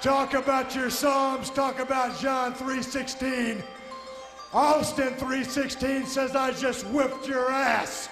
Talk about your Psalms, talk about John 3:16. Austin 3:16 says, I just whipped your ass.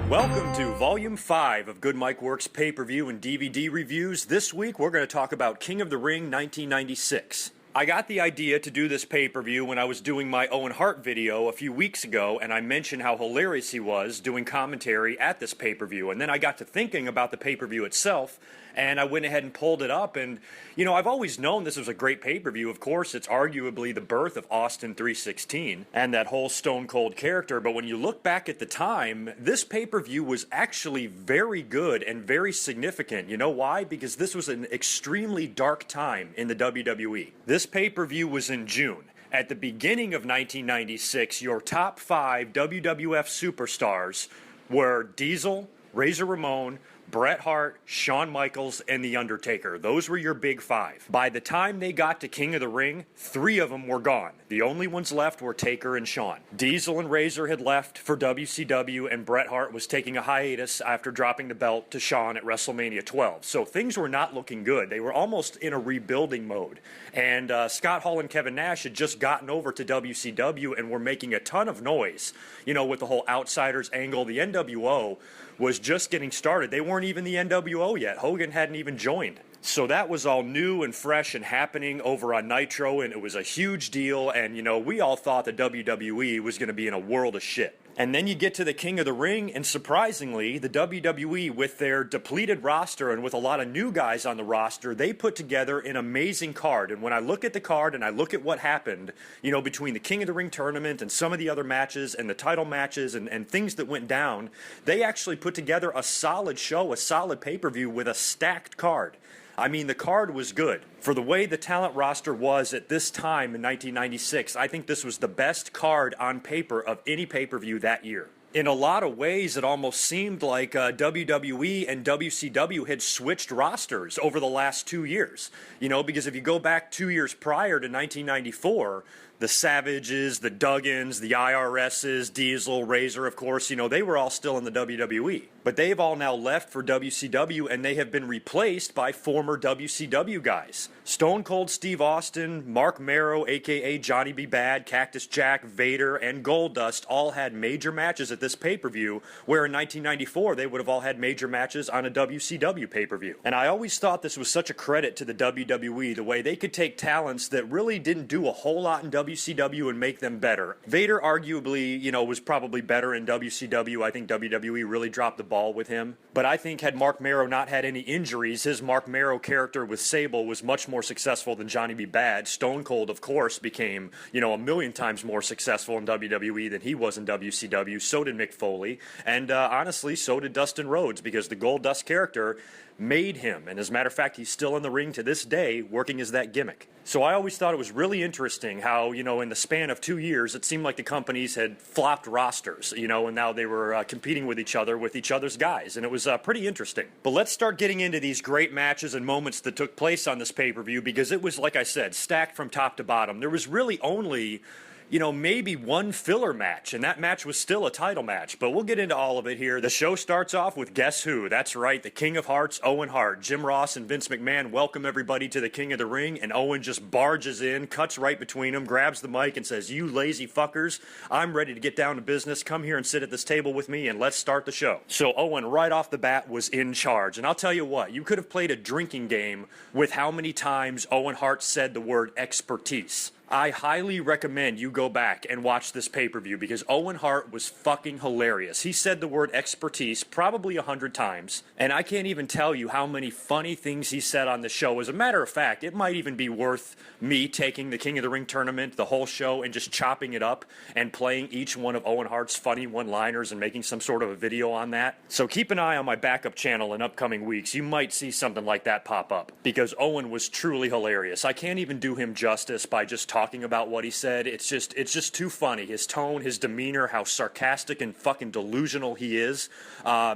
Welcome to Volume 5 of Good Mike Works pay-per-view and DVD reviews. This week we're going to talk about King of the Ring 1996. I got the idea to do this pay-per-view when I was doing my Owen Hart video a few weeks ago, and I mentioned how hilarious he was doing commentary at this pay-per-view. And then I got to thinking about the pay-per-view itself, and I went ahead and pulled it up. And, you know, I've always known this was a great pay-per-view. Of course, it's arguably the birth of Austin 3:16 and that whole Stone Cold character. But when you look back at the time, this pay-per-view was actually very good and very significant. You know why? Because this was an extremely dark time in the WWE. This pay-per-view was in June. At the beginning of 1996, your top 5 WWF superstars were Diesel, Razor Ramon, Bret Hart, Shawn Michaels, and The Undertaker. Those were your big 5. By the time they got to King of the Ring, 3 of them were gone. The only ones left were Taker and Shawn. Diesel and Razor had left for WCW, and Bret Hart was taking a hiatus after dropping the belt to Shawn at WrestleMania 12. So things were not looking good. They were almost in a rebuilding mode. And Scott Hall and Kevin Nash had just gotten over to WCW and were making a ton of noise, you know, with the whole Outsiders angle. The NWO was just getting started. They weren't even the NWO yet. Hogan hadn't even joined. So that was all new and fresh and happening over on Nitro, and it was a huge deal. And, you know, we all thought the WWE was going to be in a world of shit. And then you get to the King of the Ring, and surprisingly, the WWE, with their depleted roster and with a lot of new guys on the roster, they put together an amazing card. And when I look at the card and I look at what happened, you know, between the King of the Ring tournament and some of the other matches and the title matches and things that went down, they actually put together a solid show, a solid pay-per-view with a stacked card. I mean, the card was good. For the way the talent roster was at this time in 1996, I think this was the best card on paper of any pay-per-view that year. In a lot of ways, it almost seemed like WWE and WCW had switched rosters over the last 2 years. You know, because if you go back 2 years prior to 1994, the Savages, the Duggins, the IRSs, Diesel, Razor, of course, you know, they were all still in the WWE. But they've all now left for WCW, and they have been replaced by former WCW guys. Stone Cold Steve Austin, Mark Mero, a.k.a. Johnny B. Bad, Cactus Jack, Vader, and Goldust all had major matches at this pay-per-view, where in 1994 they would have all had major matches on a WCW pay-per-view. And I always thought this was such a credit to the WWE, the way they could take talents that really didn't do a whole lot in WCW and make them better. Vader arguably, you know, was probably better in WCW. I think WWE really dropped the ball with him. But I think had Mark Mero not had any injuries, his Mark Mero character with Sable was much more successful than Johnny B. Bad. Stone Cold, of course, became, you know, 1,000,000 times more successful in WWE than he was in WCW. So did Mick Foley. And honestly, so did Dustin Rhodes, because the Goldust character made him. And as a matter of fact, he's still in the ring to this day working as that gimmick. So I always thought it was really interesting how, you know, in the span of 2 years, it seemed like the companies had flopped rosters, you know, and now they were competing with each other's guys. And it was pretty interesting. But let's start getting into these great matches and moments that took place on this pay-per-view, because it was, like I said, stacked from top to bottom. There was really only, you know, maybe one filler match, and that match was still a title match, but we'll get into all of it here. The show starts off with guess who? That's right, the King of Hearts, Owen Hart. Jim Ross and Vince McMahon welcome everybody to the King of the Ring, and Owen just barges in, cuts right between them, grabs the mic and says, "You lazy fuckers, I'm ready to get down to business. Come here and sit at this table with me, and let's start the show." So Owen, right off the bat, was in charge, and I'll tell you what, you could have played a drinking game with how many times Owen Hart said the word expertise. I highly recommend you go back and watch this pay-per-view, because Owen Hart was fucking hilarious. He said the word expertise probably 100 times, and I can't even tell you how many funny things he said on the show. As a matter of fact, it might even be worth me taking the King of the Ring tournament, the whole show, and just chopping it up and playing each one of Owen Hart's funny one-liners and making some sort of a video on that. So keep an eye on my backup channel in upcoming weeks. You might see something like that pop up, because Owen was truly hilarious. I can't even do him justice by just talking talking about what he said. It's just too funny. His tone, his demeanor, how sarcastic and fucking delusional he is,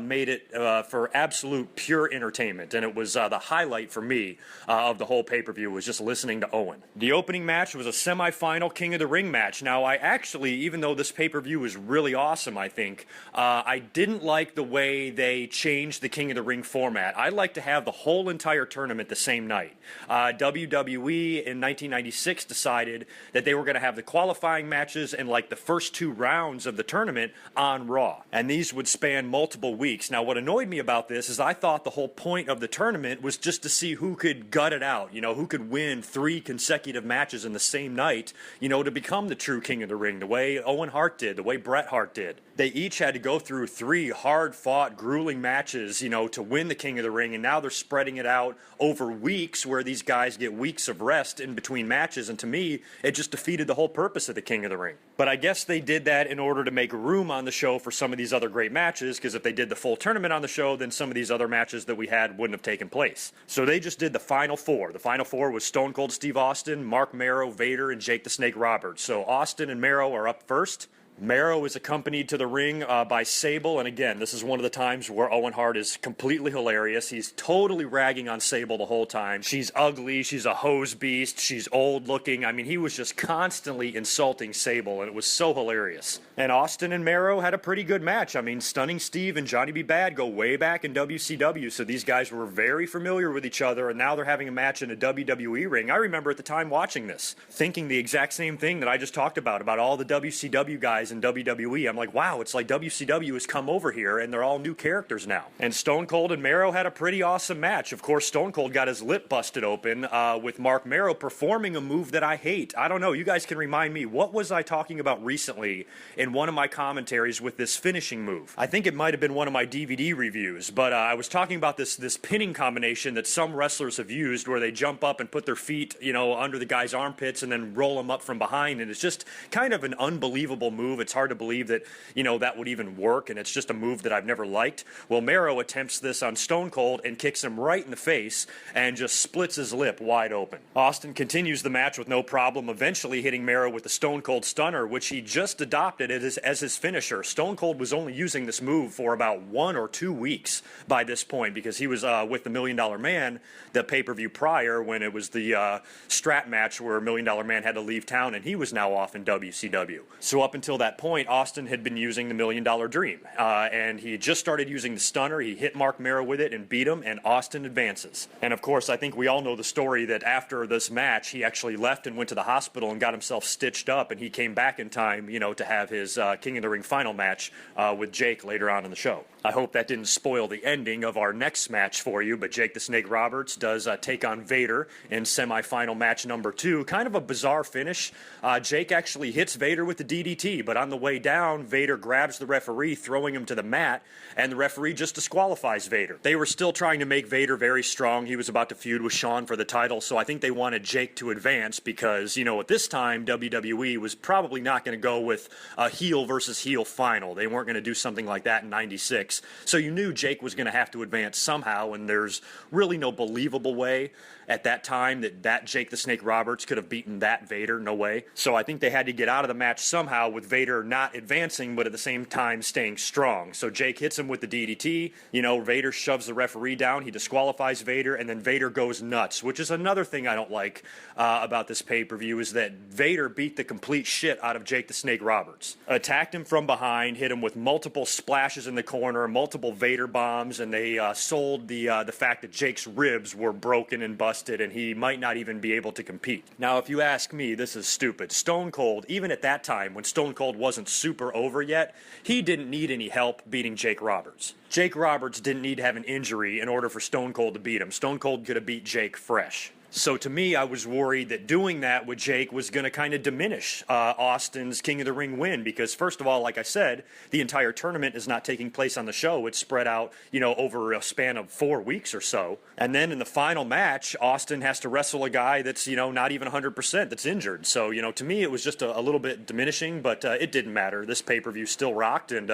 made it for absolute pure entertainment. And it was the highlight for me of the whole pay-per-view was just listening to Owen. The opening match was a semi-final King of the Ring match. Now, I actually, even though this pay-per-view was really awesome, I think, I didn't like the way they changed the King of the Ring format. I like to have the whole entire tournament the same night. WWE in 1996 decided that they were going to have the qualifying matches and like the first 2 rounds of the tournament on Raw. And these would span multiple weeks. Now, what annoyed me about this is I thought the whole point of the tournament was just to see who could gut it out, who could win 3 consecutive matches in the same night, to become the true King of the Ring, the way Owen Hart did, the way Bret Hart did. They each had to go through 3 hard-fought, grueling matches, to win the King of the Ring, and now they're spreading it out over weeks where these guys get weeks of rest in between matches, and to me, it just defeated the whole purpose of the King of the Ring. But I guess they did that in order to make room on the show for some of these other great matches, because if they did the full tournament on the show, then some of these other matches that we had wouldn't have taken place. So they just did the Final 4. The Final 4 was Stone Cold Steve Austin, Mark Mero, Vader, and Jake the Snake Roberts. So Austin and Mero are up first. Mero is accompanied to the ring by Sable, and again, this is one of the times where Owen Hart is completely hilarious. He's totally ragging on Sable the whole time. She's ugly, she's a hose beast, she's old looking. I mean, he was just constantly insulting Sable, and it was so hilarious. And Austin and Mero had a pretty good match. I mean, Stunning Steve and Johnny B. Bad go way back in WCW, so these guys were very familiar with each other, and now they're having a match in a WWE ring. I remember at the time watching this, thinking the exact same thing that I just talked about all the WCW guys in WWE. I'm like, wow, it's like WCW has come over here and they're all new characters now. And Stone Cold and Mero had a pretty awesome match. Of course, Stone Cold got his lip busted open with Mark Mero performing a move that I hate. I don't know, you guys can remind me, what was I talking about recently in one of my commentaries with this finishing move? I think it might have been one of my DVD reviews, but I was talking about this pinning combination that some wrestlers have used where they jump up and put their feet, under the guy's armpits and then roll them up from behind, and it's just kind of an unbelievable move. It's hard to believe that, that would even work, and it's just a move that I've never liked. Well, Mero attempts this on Stone Cold and kicks him right in the face and just splits his lip wide open. Austin continues the match with no problem, eventually hitting Mero with the Stone Cold Stunner, which he just adopted as his finisher. Stone Cold was only using this move for about 1 or 2 weeks by this point, because he was with the $1 Million Man the pay-per-view prior, when it was the strap match where $1 Million Man had to leave town, and he was now off in WCW. So up until that point, Austin had been using the $1 Million Dream, and he just started using the Stunner. He hit Mark Mero with it and beat him, and Austin advances. And of course, I think we all know the story that after this match, he actually left and went to the hospital and got himself stitched up, and he came back in time, to have his King of the Ring final match with Jake later on in the show. I hope that didn't spoil the ending of our next match for you, but Jake the Snake Roberts does take on Vader in semifinal match number 2. Kind of a bizarre finish. Jake actually hits Vader with the DDT, but on the way down, Vader grabs the referee, throwing him to the mat, and the referee just disqualifies Vader. They were still trying to make Vader very strong. He was about to feud with Shawn for the title, so I think they wanted Jake to advance because, at this time, WWE was probably not going to go with a heel versus heel final. They weren't going to do something like that in 96. So you knew Jake was going to have to advance somehow, and there's really no believable way at that time that Jake the Snake Roberts could have beaten that Vader. No way. So I think they had to get out of the match somehow with Vader not advancing, but at the same time staying strong. So Jake hits him with the DDT. Vader shoves the referee down. He disqualifies Vader, and then Vader goes nuts, which is another thing I don't like about this pay-per-view, is that Vader beat the complete shit out of Jake the Snake Roberts. Attacked him from behind, hit him with multiple splashes in the corner, multiple Vader bombs, and they sold the fact that Jake's ribs were broken and busted, and he might not even be able to compete. Now, if you ask me, this is stupid. Stone Cold, even at that time, when Stone Cold wasn't super over yet, he didn't need any help beating Jake Roberts. Jake Roberts didn't need to have an injury in order for Stone Cold to beat him. Stone Cold could have beat Jake fresh. So to me, I was worried that doing that with Jake was going to kind of diminish Austin's King of the Ring win, because first of all, like I said, the entire tournament is not taking place on the show. It's spread out, over a span of 4 weeks or so. And then in the final match, Austin has to wrestle a guy that's, not even 100%, that's injured. So, to me, it was just a little bit diminishing, but it didn't matter. This pay-per-view still rocked, and,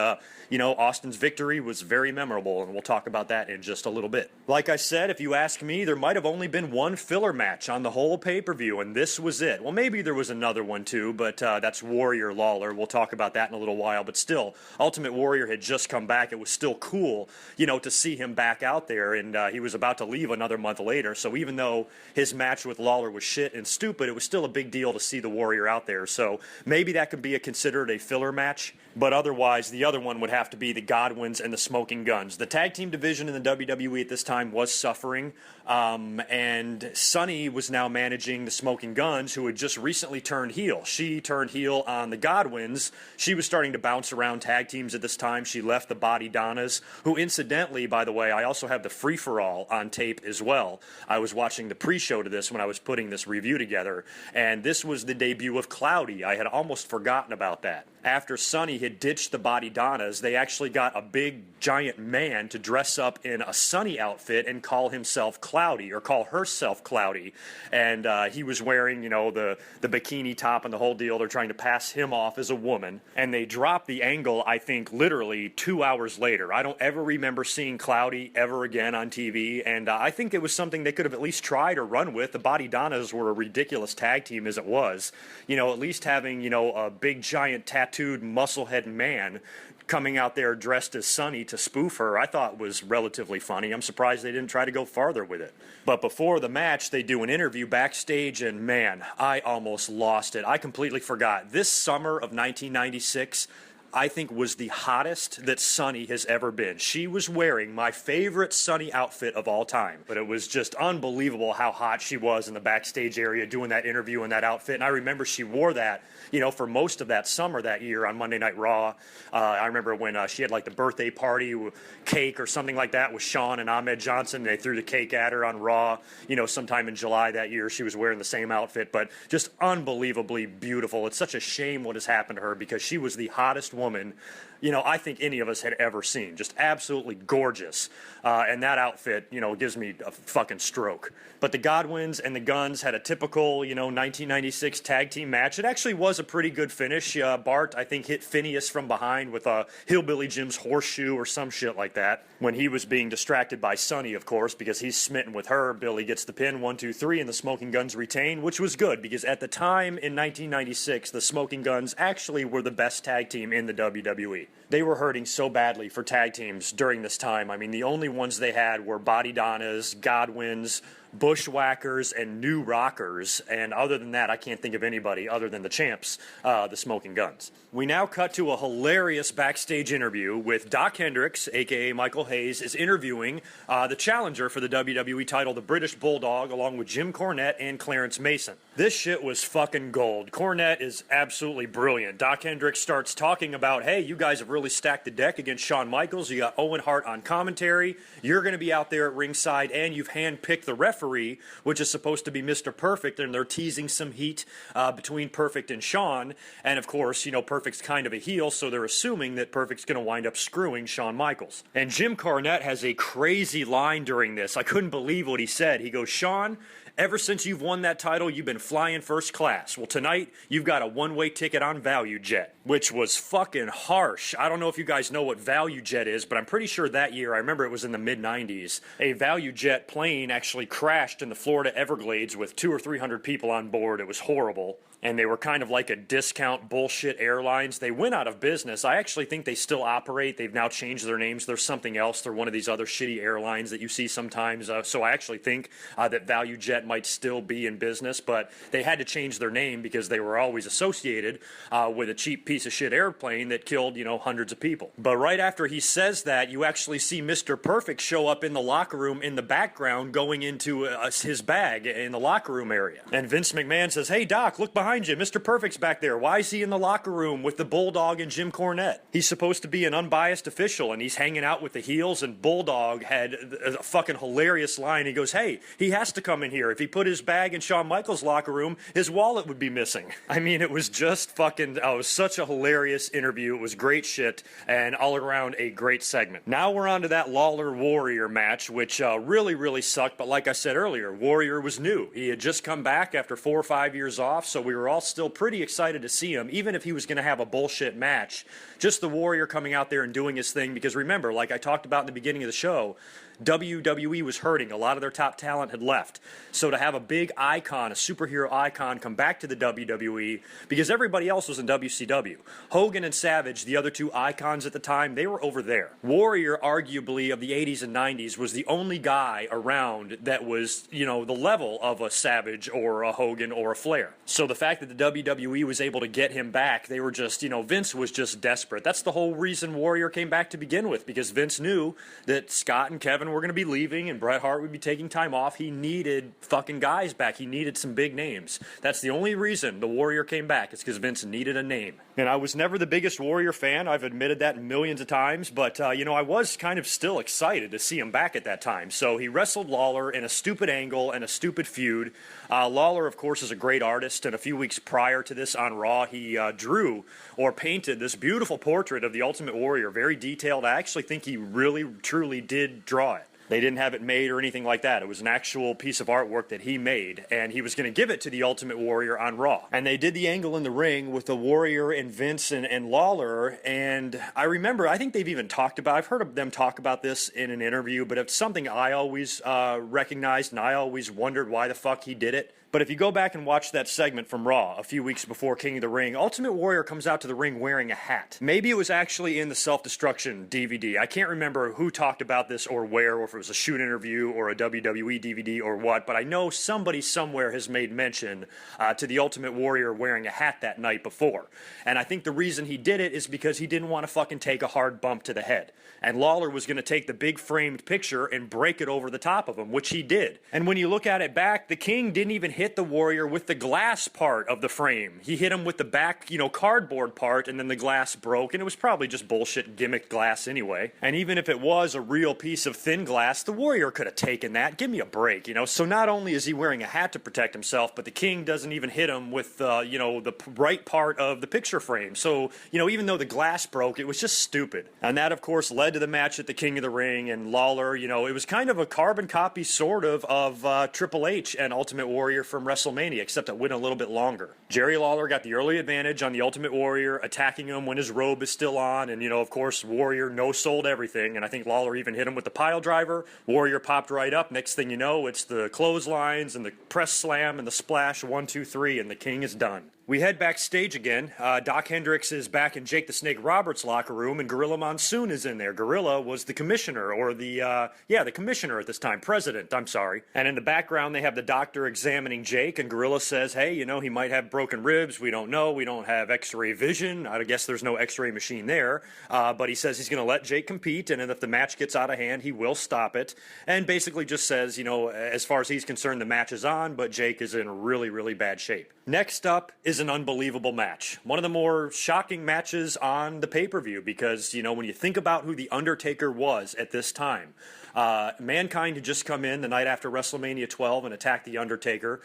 Austin's victory was very memorable, and we'll talk about that in just a little bit. Like I said, if you ask me, there might have only been one filler match on the whole pay-per-view, and this was it. Well, maybe there was another one too, but that's Warrior Lawler. We'll talk about that in a little while, but still, Ultimate Warrior had just come back. It was still cool, you know, to see him back out there, and he was about to leave another month later, so even though his match with Lawler was shit and stupid, it was still a big deal to see the Warrior out there, so maybe that could be considered a filler match, but otherwise, the other one would have to be the Godwins and the Smoking Guns. The tag team division in the WWE at this time was suffering, and Sunny was now managing the Smoking Guns, who had just recently turned heel. She turned heel on the Godwins. She was starting to bounce around tag teams at this time. She left the Body Donnas, who incidentally, by the way, I also have the Free-For-All on tape as well. I was watching the pre-show to this when I was putting this review together, and this was the debut of Cloudy. I had almost forgotten about that. After Sunny had ditched the Body Donnas, they actually got a big, giant man to dress up in a Sunny outfit and call himself Cloudy, or call herself Cloudy. And he was wearing, you know, the bikini top and the whole deal. They're trying to pass him off as a woman. And they dropped the angle, I think, literally 2 hours later. I don't ever remember seeing Cloudy ever again on TV. And I think it was something they could have at least tried or run with. The Body Donnas were a ridiculous tag team as it was. You know, at least having, you know, a big, giant tattooed musclehead man coming out there dressed as Sunny to spoof her, I thought was relatively funny. I'm surprised they didn't try to go farther with it. But before the match, they do an interview backstage, and man, I almost lost it. I completely forgot. This summer of 1996, I think, was the hottest that Sunny has ever been. She was wearing my favorite Sunny outfit of all time. But it was just unbelievable how hot she was in the backstage area doing that interview in that outfit. And I remember she wore that, you know, for most of that summer that year on Monday Night Raw. I remember when she had like the birthday party with cake or something like that with Shawn and Ahmed Johnson. They threw the cake at her on Raw, you know, sometime in July that year. She was wearing the same outfit, but just unbelievably beautiful. It's such a shame what has happened to her because she was the hottest woman, you know, I think any of us had ever seen. Just absolutely gorgeous. And that outfit, you know, gives me a fucking stroke. But the Godwins and the Guns had a typical, you know, 1996 tag team match. It actually was a pretty good finish. Bart, I think, hit Phineas from behind with a Hillbilly Jim's horseshoe or some shit like that when he was being distracted by Sunny, of course, because he's smitten with her. Billy gets the pin, 1, 2, 3, and the Smoking Guns retain, which was good because at the time in 1996, the Smoking Guns actually were the best tag team in the WWE. They were hurting so badly for tag teams during this time. I mean, the only ones they had were Body Donnas, Godwins, Bushwhackers, and New Rockers, and other than that, I can't think of anybody other than the champs, the Smoking Guns. We now cut to a hilarious backstage interview with Doc Hendricks, a.k.a. Michael Hayes, is interviewing the challenger for the WWE title, the British Bulldog, along with Jim Cornette and Clarence Mason. This shit was fucking gold. Cornette is absolutely brilliant. Doc Hendricks starts talking about, hey, you guys have really stacked the deck against Shawn Michaels. You got Owen Hart on commentary. You're going to be out there at ringside, and you've handpicked the referee, which is supposed to be Mr. Perfect, and they're teasing some heat between Perfect and Shawn. And, of course, you know, Perfect's kind of a heel, so they're assuming that Perfect's going to wind up screwing Shawn Michaels. And Jim Cornette has a crazy line during this. I couldn't believe what he said. He goes, Shawn, ever since you've won that title, you've been flying first class. Well, tonight, you've got a one-way ticket on Value Jet, which was fucking harsh. I don't know if you guys know what Value Jet is, but I'm pretty sure that year, I remember it was in the mid-90s, a Value Jet plane actually crashed in the Florida Everglades with 200 or 300 people on board. It was horrible. And they were kind of like a discount bullshit airlines. They went out of business. I actually think they still operate. They've now changed their names. They're something else. They're one of these other shitty airlines that you see sometimes. So I actually think that Value Jet might still be in business, but they had to change their name because they were always associated with a cheap piece of shit airplane that killed, you know, hundreds of people. But right after he says that, you actually see Mr. Perfect show up in the locker room in the background going into his bag in the locker room area. And Vince McMahon says, hey, Doc, look behind you. Mr. Perfect's back there. Why is he in the locker room with the Bulldog and Jim Cornette? He's supposed to be an unbiased official, and he's hanging out with the heels, and Bulldog had a fucking hilarious line. He goes, hey, he has to come in here. If he put his bag in Shawn Michaels' locker room, his wallet would be missing. I mean, it was just fucking, it was such a hilarious interview. It was great shit, and all around a great segment. Now we're on to that Lawler-Warrior match, which really, really sucked, but like I said earlier, Warrior was new. He had just come back after 4 or 5 years off, so we were all still pretty excited to see him, even if he was going to have a bullshit match. Just the Warrior coming out there and doing his thing, because remember, like I talked about in the beginning of the show, WWE was hurting. A lot of their top talent had left. So So to have a big icon, a superhero icon, come back to the WWE, because everybody else was in WCW. Hogan and Savage, the other two icons at the time, they were over there. Warrior, arguably, of the 80s and 90s, was the only guy around that was, the level of a Savage or a Hogan or a Flair. So the fact that the WWE was able to get him back, they were just, Vince was just desperate. That's the whole reason Warrior came back to begin with, because Vince knew that Scott and Kevin were going to be leaving and Bret Hart would be taking time off. He needed fucking guys back. He needed some big names. That's the only reason the Warrior came back. It's because Vince needed a name. And I was never the biggest Warrior fan. I've admitted that millions of times, but, I was kind of still excited to see him back at that time. So he wrestled Lawler in a stupid angle and a stupid feud. Lawler, of course, is a great artist, and a few weeks prior to this on Raw, he drew or painted this beautiful portrait of the Ultimate Warrior, very detailed. I actually think he really, truly did draw it. They didn't have it made or anything like that. It was an actual piece of artwork that he made, and he was going to give it to the Ultimate Warrior on Raw. And they did the angle in the ring with the Warrior and Vince and Lawler, and I remember, I think they've even talked about, I've heard of them talk about this in an interview, but it's something I always recognized, and I always wondered why the fuck he did it. But if you go back and watch that segment from Raw a few weeks before King of the Ring, Ultimate Warrior comes out to the ring wearing a hat. Maybe it was actually in the Self-Destruction DVD. I can't remember who talked about this or where, or if it was a shoot interview or a WWE DVD or what, but I know somebody somewhere has made mention to the Ultimate Warrior wearing a hat that night before. And I think the reason he did it is because he didn't want to fucking take a hard bump to the head. And Lawler was going to take the big framed picture and break it over the top of him, which he did. And when you look at it back, the King didn't even hit the Warrior with the glass part of the frame. He hit him with the back, cardboard part, and then the glass broke, and it was probably just bullshit gimmick glass anyway. And even if it was a real piece of thin glass, the Warrior could have taken that. Give me a break, So not only is he wearing a hat to protect himself, but the King doesn't even hit him with, the right part of the picture frame. So, even though the glass broke, it was just stupid. And that, of course, led to the match at the King of the Ring, and Lawler, it was kind of a carbon copy, sort of Triple H and Ultimate Warrior from WrestleMania, except it went a little bit longer. Jerry Lawler got the early advantage on the Ultimate Warrior, attacking him when his robe is still on, and, of course, Warrior no-sold everything, and I think Lawler even hit him with the pile driver. Warrior popped right up. Next thing you know, it's the clotheslines and the press slam and the splash, 1, 2, 3, and the King is done. We head backstage again. Doc Hendricks is back in Jake the Snake Roberts' locker room, and Gorilla Monsoon is in there. Gorilla was the commissioner, or the commissioner at this time, president, I'm sorry. And in the background, they have the doctor examining Jake, and Gorilla says, hey, he might have broken ribs. We don't know. We don't have x-ray vision. I guess there's no x-ray machine there. But he says he's going to let Jake compete, and if the match gets out of hand, he will stop it. And basically just says, as far as he's concerned, the match is on, but Jake is in really, really bad shape. Next up is an unbelievable match. One of the more shocking matches on the pay-per-view because, when you think about who The Undertaker was at this time, Mankind had just come in the night after WrestleMania 12 and attacked The Undertaker.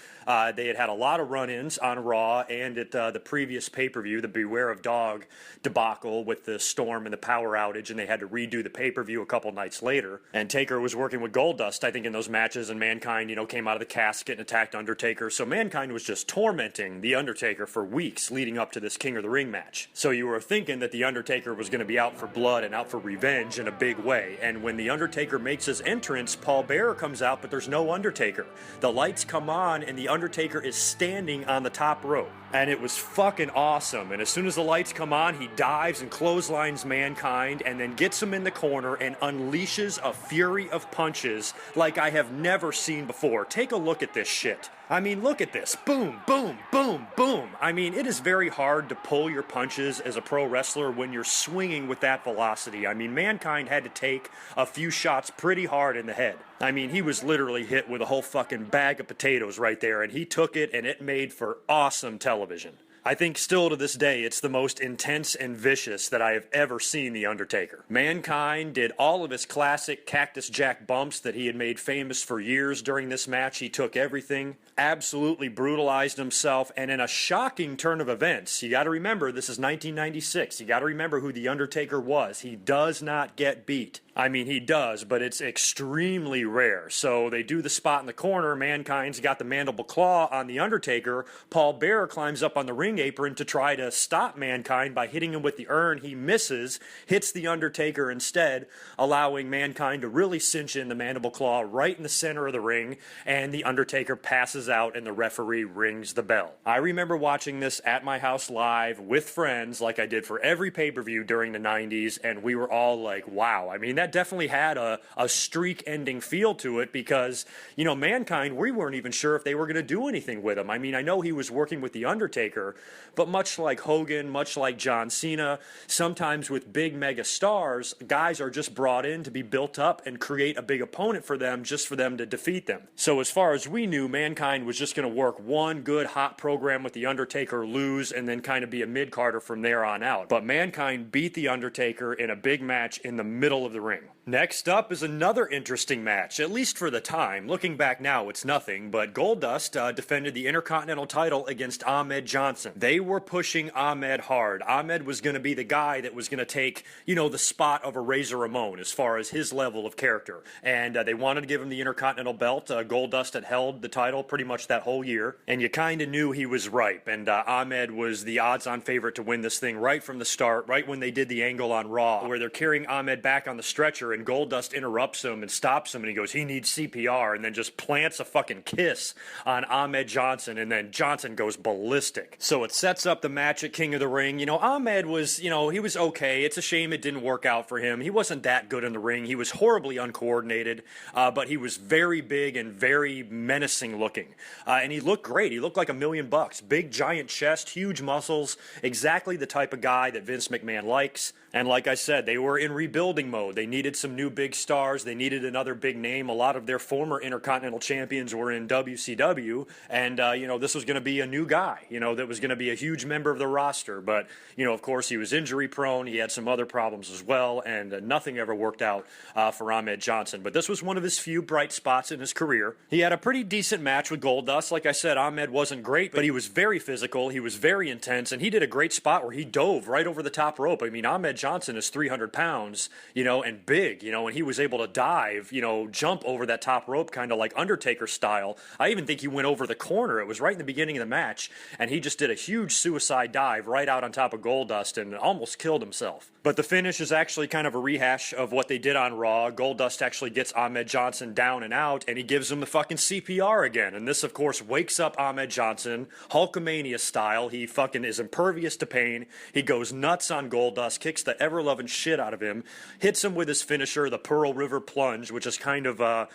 They had a lot of run-ins on Raw and at the previous pay-per-view, the Beware of Dog debacle with the storm and the power outage, and they had to redo the pay-per-view a couple nights later. And Taker was working with Goldust, I think, in those matches, and Mankind, came out of the casket and attacked Undertaker. So Mankind was just tormenting The Undertaker for weeks leading up to this King of the Ring match. So you were thinking that The Undertaker was going to be out for blood and out for revenge in a big way. And when The Undertaker makes his entrance, Paul Bearer comes out, but there's no Undertaker. The lights come on, and The Undertaker is standing on the top rope. And it was fucking awesome. And as soon as the lights come on, he dives and clotheslines Mankind and then gets him in the corner and unleashes a fury of punches like I have never seen before. Take a look at this shit. I mean, look at this. Boom, boom, boom, boom. I mean, it is very hard to pull your punches as a pro wrestler when you're swinging with that velocity. I mean, Mankind had to take a few shots pretty hard in the head. I mean, he was literally hit with a whole fucking bag of potatoes right there, and he took it, and it made for awesome television. I think still to this day, it's the most intense and vicious that I have ever seen The Undertaker. Mankind did all of his classic Cactus Jack bumps that he had made famous for years during this match. He took everything, absolutely brutalized himself, and in a shocking turn of events, you gotta remember, this is 1996, you gotta remember who The Undertaker was. He does not get beat. I mean, he does, but it's extremely rare. So they do the spot in the corner. Mankind's got the mandible claw on The Undertaker. Paul Bearer climbs up on the ring ring apron to try to stop Mankind by hitting him with the urn. He misses, hits the Undertaker instead, allowing Mankind to really cinch in the mandible claw right in the center of the ring, and the Undertaker passes out and the referee rings the bell. I remember watching this at my house live with friends like I did for every pay-per-view during the 90s, and we were all like, wow. I mean, that definitely had a streak-ending feel to it because, you know, Mankind, we weren't even sure if they were going to do anything with him. I mean, I know he was working with The Undertaker, but much like Hogan, much like John Cena, sometimes with big mega stars, guys are just brought in to be built up and create a big opponent for them just for them to defeat them. So as far as we knew, Mankind was just going to work one good hot program with The Undertaker, lose, and then kind of be a mid-carder from there on out. But Mankind beat The Undertaker in a big match in the middle of the ring. Next up is another interesting match, at least for the time. Looking back now, it's nothing, but Goldust defended the Intercontinental title against Ahmed Johnson. They were pushing Ahmed hard. Ahmed was going to be the guy that was going to take, you know, the spot of a Razor Ramon as far as his level of character. And they wanted to give him the Intercontinental belt. Goldust had held the title pretty much that whole year, and you kind of knew he was ripe. And Ahmed was the odds-on favorite to win this thing right from the start, right when they did the angle on Raw, where they're carrying Ahmed back on the stretcher, and Goldust interrupts him and stops him, and he goes, he needs CPR, and then just plants a fucking kiss on Ahmed Johnson, and then Johnson goes ballistic. So it sets up the match at King of the Ring. You know, Ahmed was, you know, he was okay. It's a shame it didn't work out for him. He wasn't that good in the ring. He was horribly uncoordinated, but he was very big and very menacing looking. And he looked great. He looked like $1 million. Big, giant chest, huge muscles, exactly the type of guy that Vince McMahon likes. And like I said, they were in rebuilding mode. They needed some new big stars. They needed another big name. A lot of their former Intercontinental champions were in WCW. And, you know, this was going to be a new guy, you know, that was going to be a huge member of the roster. But, you know, of course, he was injury prone. He had some other problems as well. And nothing ever worked out for Ahmed Johnson. But this was one of his few bright spots in his career. He had a pretty decent match with Goldust. Like I said, Ahmed wasn't great, but he was very physical. He was very intense. And he did a great spot where he dove right over the top rope. I mean, Ahmed Johnson is 300 pounds, you know, and big, you know, and he was able to dive, you know, jump over that top rope kind of like Undertaker style. I even think he went over the corner. It was right in the beginning of the match, and he just did a huge suicide dive right out on top of Goldust and almost killed himself. But the finish is actually kind of a rehash of what they did on Raw. Goldust actually gets Ahmed Johnson down and out, and he gives him the fucking CPR again. And this, of course, wakes up Ahmed Johnson, Hulkamania style. He fucking is impervious to pain. He goes nuts on Goldust, kicks the ever-loving shit out of him, hits him with his finisher, the Pearl River Plunge, which is kind of a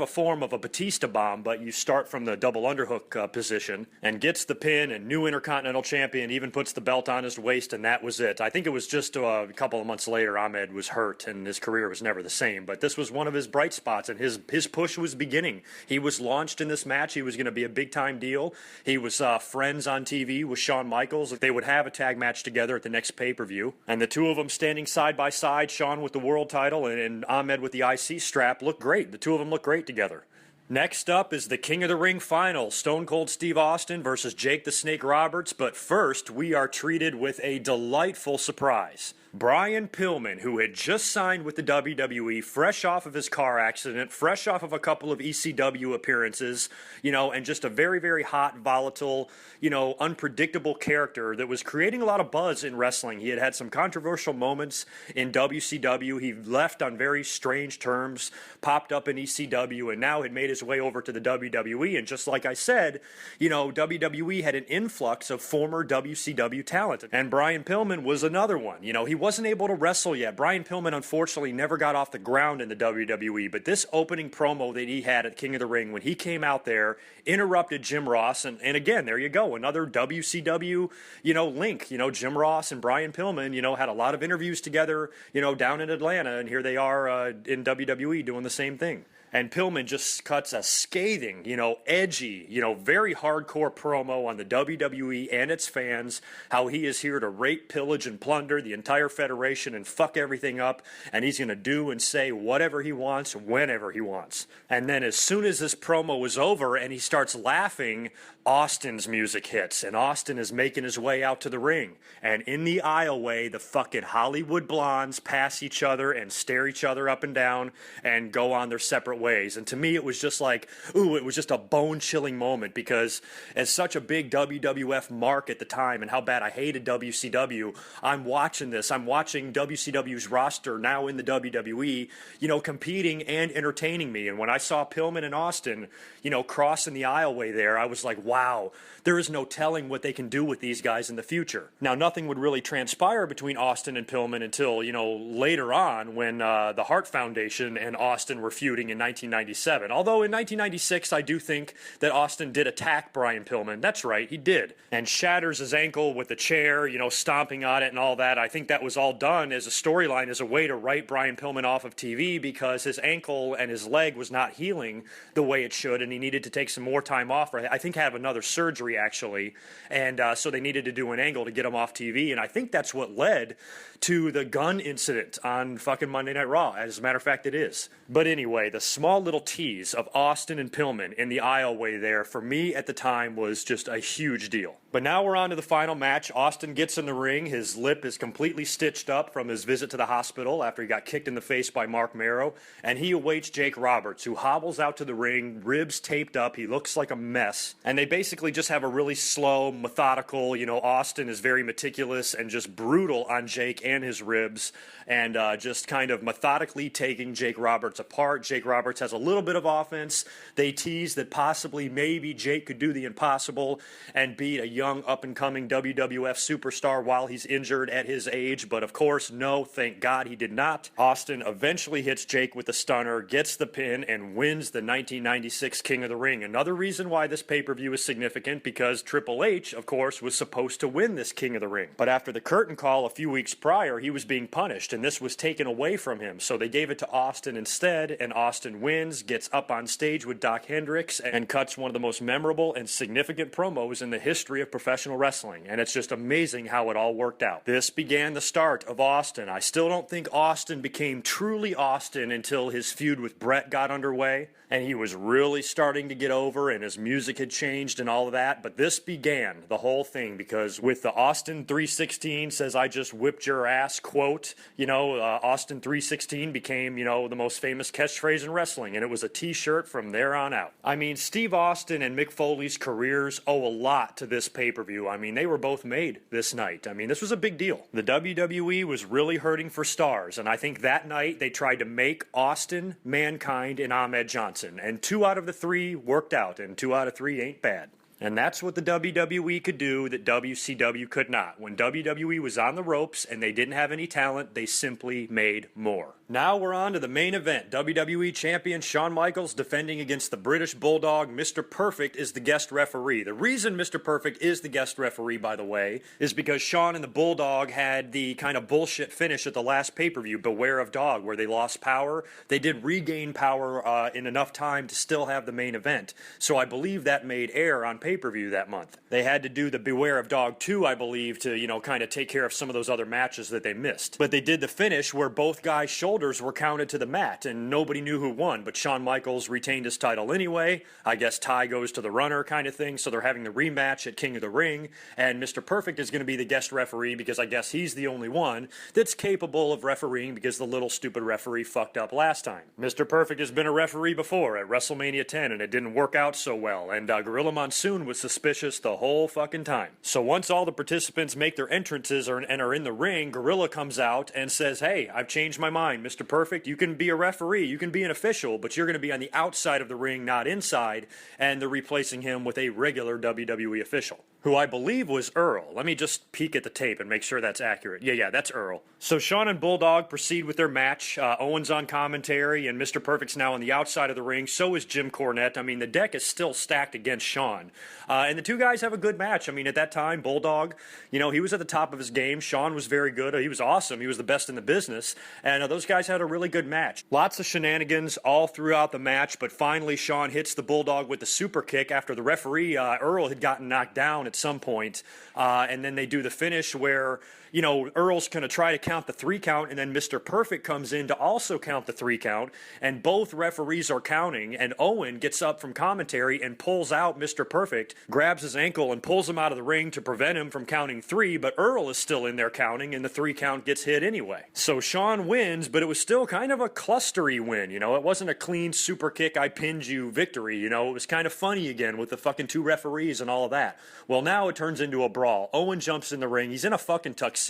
form of a Batista bomb, but you start from the double underhook position, and gets the pin, and new Intercontinental champion, even puts the belt on his waist, and that was it. I think it was just a couple of months later Ahmed was hurt, and his career was never the same, but this was one of his bright spots, and his push was beginning. He was launched in this match. He was going to be a big-time deal. He was friends on TV with Shawn Michaels. They would have a tag match together at the next pay-per-view, and the two of them standing side by side, Shawn with the world title and Ahmed with the IC strap, looked great. The two of them looked great together. Next up is the King of the Ring final, Stone Cold Steve Austin versus Jake the Snake Roberts, but first we are treated with a delightful surprise. Brian Pillman, who had just signed with the WWE, fresh off of his car accident, fresh off of a couple of ECW appearances, you know, and just a very, very hot, volatile, you know, unpredictable character that was creating a lot of buzz in wrestling. He had had some controversial moments in WCW. He left on very strange terms, popped up in ECW, and now had made his way over to the WWE. And just like I said, you know, WWE had an influx of former WCW talent, and Brian Pillman was another one. You know, he wasn't able to wrestle yet. Brian Pillman, unfortunately, never got off the ground in the WWE, but this opening promo that he had at King of the Ring, when he came out there, interrupted Jim Ross, and again, there you go, another WCW, you know, link. You know, Jim Ross and Brian Pillman, you know, had a lot of interviews together, you know, down in Atlanta, and here they are in WWE doing the same thing. And Pillman just cuts a scathing, you know, edgy, you know, very hardcore promo on the WWE and its fans, how he is here to rape, pillage, and plunder the entire federation and fuck everything up, and he's going to do and say whatever he wants, whenever he wants. And then as soon as this promo was over and he starts laughing, Austin's music hits, and Austin is making his way out to the ring. And in the aisleway, the fucking Hollywood blondes pass each other and stare each other up and down and go on their separate ways. And to me, it was just like, ooh, it was just a bone-chilling moment, because as such a big WWF mark at the time and how bad I hated WCW, I'm watching this. I'm watching WCW's roster now in the WWE, you know, competing and entertaining me. And when I saw Pillman and Austin, you know, crossing the aisleway there, I was like, wow, there is no telling what they can do with these guys in the future. Now, nothing would really transpire between Austin and Pillman until, you know, later on when the Hart Foundation and Austin were feuding in 1997. Although in 1996, I do think that Austin did attack Brian Pillman. That's right, he did. And shatters his ankle with the chair, you know, stomping on it and all that. I think that was all done as a storyline, as a way to write Brian Pillman off of TV, because his ankle and his leg was not healing the way it should, and he needed to take some more time off, or I think have another surgery actually, and so they needed to do an angle to get him off TV, and I think that's what led to the gun incident on fucking Monday Night Raw. As a matter of fact, it is. But anyway, the small little tease of Austin and Pillman in the aisleway there, for me at the time, was just a huge deal. But now we're on to the final match. Austin gets in the ring. His lip is completely stitched up from his visit to the hospital after he got kicked in the face by Mark Mero, and he awaits Jake Roberts, who hobbles out to the ring, ribs taped up. He looks like a mess, and they basically just have a really slow, methodical, you know, Austin is very meticulous and just brutal on Jake and his ribs, and just kind of methodically taking Jake Roberts apart. Jake Roberts has a little bit of offense. They tease that possibly, maybe Jake could do the impossible and beat a young up-and-coming WWF superstar while he's injured at his age, but of course, no, thank God he did not. Austin eventually hits Jake with the stunner, gets the pin, and wins the 1996 King of the Ring. Another reason why this pay-per-view is significant, because Triple H, of course, was supposed to win this King of the Ring. But after the curtain call a few weeks prior, he was being punished, and this was taken away from him. So they gave it to Austin instead, and Austin wins, gets up on stage with Doc Hendricks, and cuts one of the most memorable and significant promos in the history of professional wrestling. And it's just amazing how it all worked out. This began the start of Austin. I still don't think Austin became truly Austin until his feud with Brett got underway, and he was really starting to get over, and his music had changed and all of that. But this began the whole thing, because with the Austin 316 says, "I just whipped your ass" quote, you know, Austin 316 became, you know, the most famous catchphrase in wrestling, and it was a t-shirt from there on out. I mean, Steve Austin and Mick Foley's careers owe a lot to this pay-per-view. I mean, they were both made this night. I mean, this was a big deal. The WWE was really hurting for stars, and I think that night they tried to make Austin, Mankind, and Ahmed Johnson. And 2 out of the 3 worked out, and 2 out of 3 ain't bad. And that's what the WWE could do that WCW could not. When WWE was on the ropes and they didn't have any talent, they simply made more. Now we're on to the main event. WWE Champion Shawn Michaels defending against the British Bulldog. Mr. Perfect is the guest referee. The reason Mr. Perfect is the guest referee, by the way, is because Shawn and the Bulldog had the kind of bullshit finish at the last pay-per-view, Beware of Dog, where they lost power. They did regain power in enough time to still have the main event. So I believe that made air on pay-per-view that month. They had to do the Beware of Dog 2, I believe, to, you know, kind of take care of some of those other matches that they missed. But they did the finish where both guys' shoulders were counted to the mat, and nobody knew who won, but Shawn Michaels retained his title anyway. I guess tie goes to the runner kind of thing, so they're having the rematch at King of the Ring, and Mr. Perfect is going to be the guest referee, because I guess he's the only one that's capable of refereeing, because the little stupid referee fucked up last time. Mr. Perfect has been a referee before at WrestleMania 10, and it didn't work out so well, and Gorilla Monsoon was suspicious the whole fucking time. So once all the participants make their entrances and are in the ring, Gorilla comes out and says, "Hey, I've changed my mind, Mr. Perfect. You can be a referee, you can be an official, but you're going to be on the outside of the ring, not inside," and they're replacing him with a regular WWE official, who I believe was Earl. Let me just peek at the tape and make sure that's accurate. Yeah, that's Earl. So Shawn and Bulldog proceed with their match. Owen's on commentary, and Mr. Perfect's now on the outside of the ring. So is Jim Cornette. I mean, the deck is still stacked against Shawn. And the two guys have a good match. I mean, at that time, Bulldog, you know, he was at the top of his game. Shawn was very good. He was awesome. He was the best in the business. And those guys had a really good match. Lots of shenanigans all throughout the match, but finally Shawn hits the Bulldog with the super kick after the referee, Earl, had gotten knocked down at some point. And then they do the finish where, Earl's going to try to count the 3 count, and then Mr. Perfect comes in to also count the 3 count, and both referees are counting, and Owen gets up from commentary and pulls out Mr. Perfect, grabs his ankle and pulls him out of the ring to prevent him from counting 3, but Earl is still in there counting, and the 3 count gets hit anyway. So Shawn wins, but it was still kind of a clustery win, it wasn't a clean super kick, I pinned you victory, it was kind of funny again with the fucking 2 referees and all of that. Well, now it turns into a brawl. Owen jumps in the ring, he's in a fucking tuxedo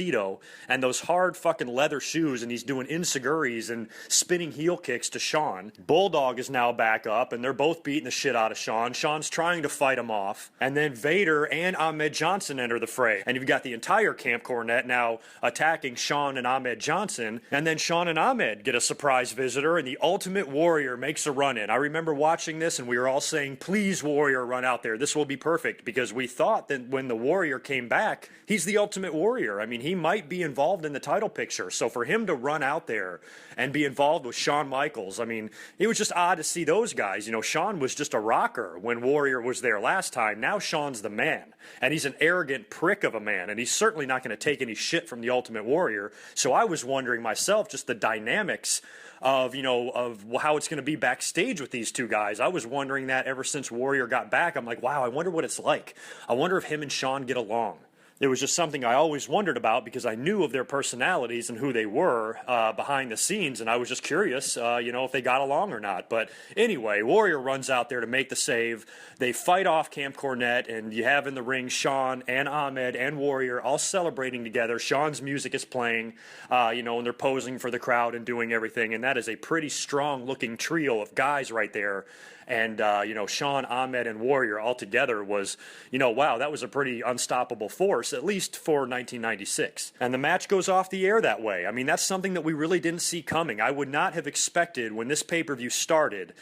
and those hard fucking leather shoes, and he's doing enziguris and spinning heel kicks to Shawn. Bulldog is now back up, and they're both beating the shit out of Shawn. Shawn's trying to fight him off, and then Vader and Ahmed Johnson enter the fray, and you've got the entire Camp Cornette now attacking Shawn and Ahmed Johnson, and then Shawn and Ahmed get a surprise visitor, and the Ultimate Warrior makes a run in. I remember watching this, and we were all saying, please, Warrior, run out there. This will be perfect, because we thought that when the Warrior came back, he's the Ultimate Warrior. I mean, he might be involved in the title picture, so for him to run out there and be involved with Shawn Michaels, I mean, it was just odd to see those guys. Shawn was just a rocker when Warrior was there last time. Now Shawn's the man, and he's an arrogant prick of a man, and he's certainly not going to take any shit from the Ultimate Warrior. So I was wondering myself, just the dynamics of how it's going to be backstage with these 2 guys. I was wondering that ever since Warrior got back. I'm like, wow, I wonder what it's like. I wonder if him and Shawn get along. It was just something I always wondered about because I knew of their personalities and who they were behind the scenes, and I was just curious, if they got along or not. But anyway, Warrior runs out there to make the save. They fight off Camp Cornette, and you have in the ring Shawn and Ahmed and Warrior all celebrating together. Shawn's music is playing, and they're posing for the crowd and doing everything, and that is a pretty strong-looking trio of guys right there. And, Shawn, Ahmed, and Warrior all together was, wow, that was a pretty unstoppable force, at least for 1996. And the match goes off the air that way. I mean, that's something that we really didn't see coming. I would not have expected when this pay-per-view started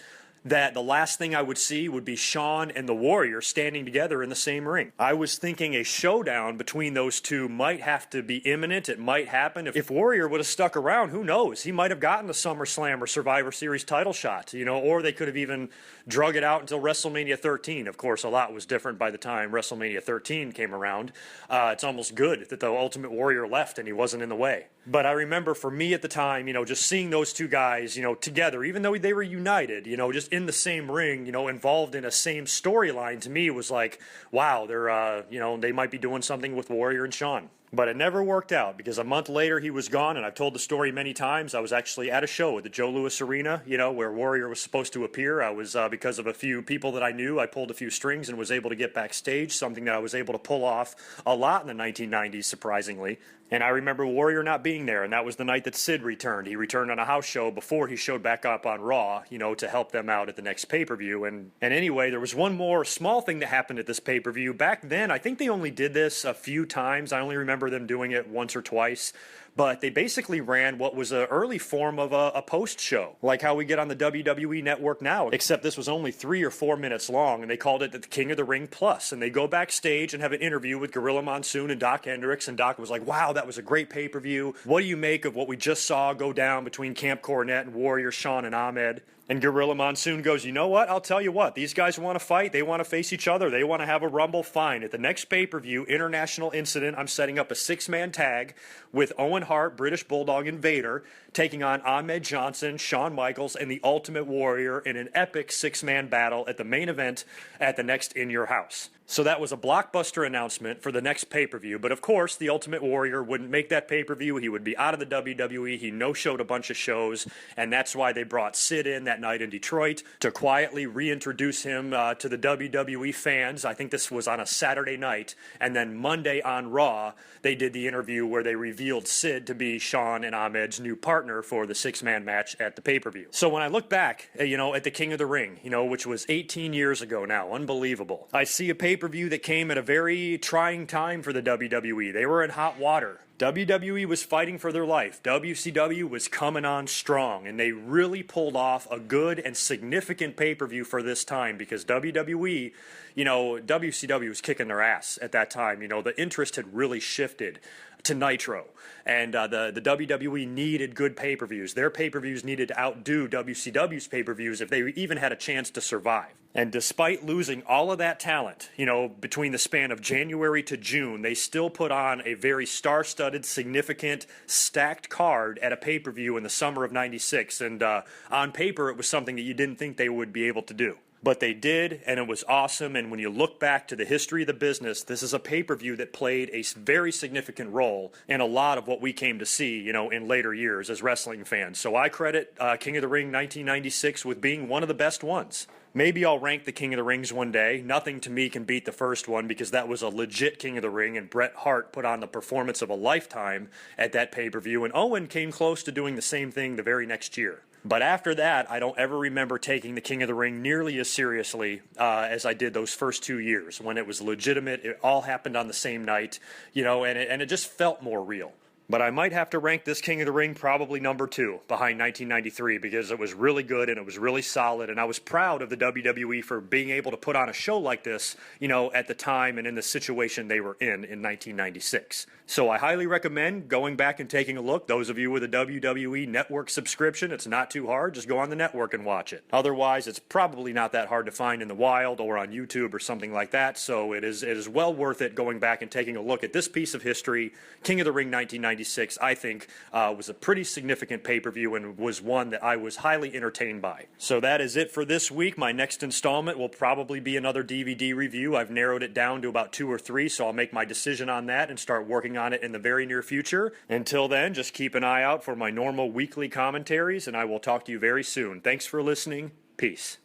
that the last thing I would see would be Shawn and the Warrior standing together in the same ring. I was thinking a showdown between those 2 might have to be imminent. It might happen. If Warrior would have stuck around, who knows? He might have gotten the SummerSlam or Survivor Series title shot, or they could have even drug it out until WrestleMania 13. Of course, a lot was different by the time WrestleMania 13 came around. It's almost good that the Ultimate Warrior left and he wasn't in the way. But I remember for me at the time, just seeing those 2 guys, together, even though they were united, just in the same ring, involved in a same storyline, to me was like, wow, they're, they might be doing something with Warrior and Shawn. But it never worked out because a month later he was gone, and I've told the story many times. I was actually at a show at the Joe Louis Arena, where Warrior was supposed to appear. I was, because of a few people that I knew, I pulled a few strings and was able to get backstage, something that I was able to pull off a lot in the 1990s, surprisingly. And I remember Warrior not being there, and that was the night that Sid returned. He returned on a house show before he showed back up on Raw, to help them out at the next pay-per-view. And anyway, there was one more small thing that happened at this pay-per-view. Back then, I think they only did this a few times. I only remember them doing it once or twice. But they basically ran what was an early form of a post-show, like how we get on the WWE Network now, except this was only 3 or 4 minutes long, and they called it the King of the Ring Plus. And they go backstage and have an interview with Gorilla Monsoon and Doc Hendricks, and Doc was like, wow, that was a great pay-per-view. What do you make of what we just saw go down between Camp Cornette and Warrior, Shawn, and Ahmed? And Gorilla Monsoon goes, you know what? I'll tell you what. These guys want to fight. They want to face each other. They want to have a rumble. Fine. At the next pay-per-view, International Incident, I'm setting up a 6-man tag with Owen Hart, British Bulldog, and Vader, taking on Ahmed Johnson, Shawn Michaels, and the Ultimate Warrior in an epic 6-man battle at the main event at the next In Your House. So that was a blockbuster announcement for the next pay-per-view. But of course, the Ultimate Warrior wouldn't make that pay-per-view. He would be out of the WWE. He no-showed a bunch of shows. And that's why they brought Sid in that night in Detroit to quietly reintroduce him to the WWE fans. I think this was on a Saturday night. And then Monday on Raw, they did the interview where they revealed Sid to be Shawn and Ahmed's new partner for the 6-man match at the pay-per-view. So when I look back, at the King of the Ring, which was 18 years ago now, unbelievable. I see a pay-per-view that came at a very trying time for the WWE. They were in hot water. WWE was fighting for their life. WCW was coming on strong, and they really pulled off a good and significant pay-per-view for this time because WWE, WCW was kicking their ass at that time. The interest had really shifted to Nitro, and the WWE needed good pay-per-views. Their pay-per-views needed to outdo WCW's pay-per-views if they even had a chance to survive. And despite losing all of that talent, between the span of January to June, they still put on a very star-studded, significant, stacked card at a pay-per-view in the summer of '96. And on paper, it was something that you didn't think they would be able to do. But they did, and it was awesome. And when you look back to the history of the business, this is a pay-per-view that played a very significant role in a lot of what we came to see, in later years as wrestling fans. So I credit King of the Ring 1996 with being one of the best ones. Maybe I'll rank the King of the Rings one day. Nothing to me can beat the first one because that was a legit King of the Ring, and Bret Hart put on the performance of a lifetime at that pay-per-view, and Owen came close to doing the same thing the very next year. But after that, I don't ever remember taking the King of the Ring nearly as seriously as I did those first 2 years when it was legitimate. It all happened on the same night, and it just felt more real. But I might have to rank this King of the Ring probably number 2 behind 1993 because it was really good and it was really solid, and I was proud of the WWE for being able to put on a show like this, at the time and in the situation they were in 1996. So I highly recommend going back and taking a look. Those of you with a WWE Network subscription, it's not too hard. Just go on the network and watch it. Otherwise, it's probably not that hard to find in the wild or on YouTube or something like that. So it is well worth it going back and taking a look at this piece of history. King of the Ring 1996, I think, was a pretty significant pay-per-view and was one that I was highly entertained by. So that is it for this week. My next installment will probably be another DVD review. I've narrowed it down to about 2 or 3, so I'll make my decision on that and start working on it in the very near future. Until then, just keep an eye out for my normal weekly commentaries, and I will talk to you very soon. Thanks for listening. Peace.